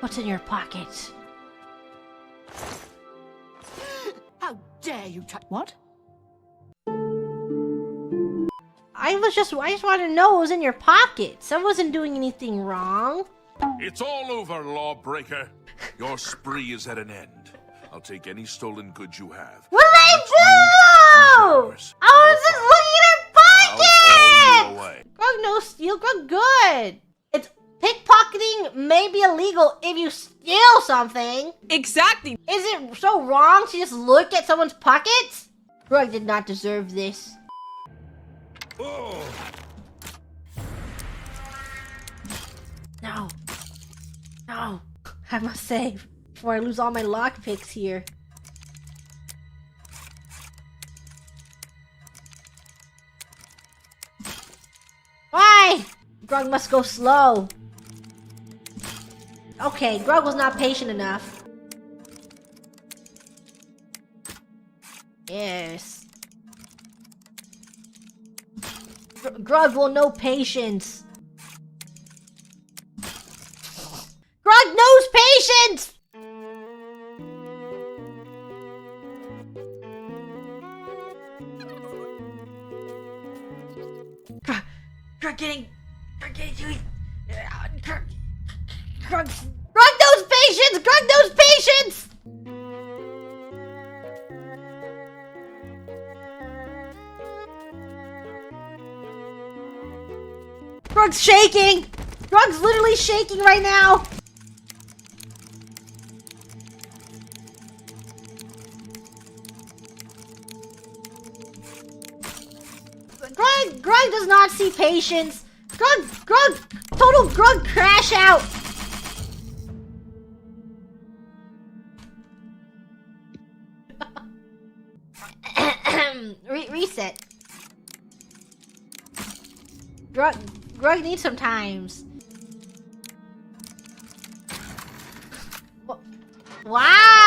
What's in your pocket? How dare you touch— What? I just wanted to know what was in your pockets. I wasn't doing anything wrong. It's all over, lawbreaker. Your spree is at an end. I'll take any stolen goods you have. What did I do? I was just looking at pockets! Grug, no steal. Grug, good. It's pickpocketing may be illegal if you steal something. Exactly! Is it so wrong to just look at someone's pockets? Grug did not deserve this. Oh. No. No. I must save before I lose all my lockpicks here. Why? Grug must go slow. Okay, Grug was not patient enough. Yes. Grug will know patience. Grug knows patience! Grug getting to it. Grug knows patience! Grug knows patience! Grug's shaking! Grug's literally shaking right now! Grug does not see patience. Total Grug crash out. Reset. Grug needs some times. Wow.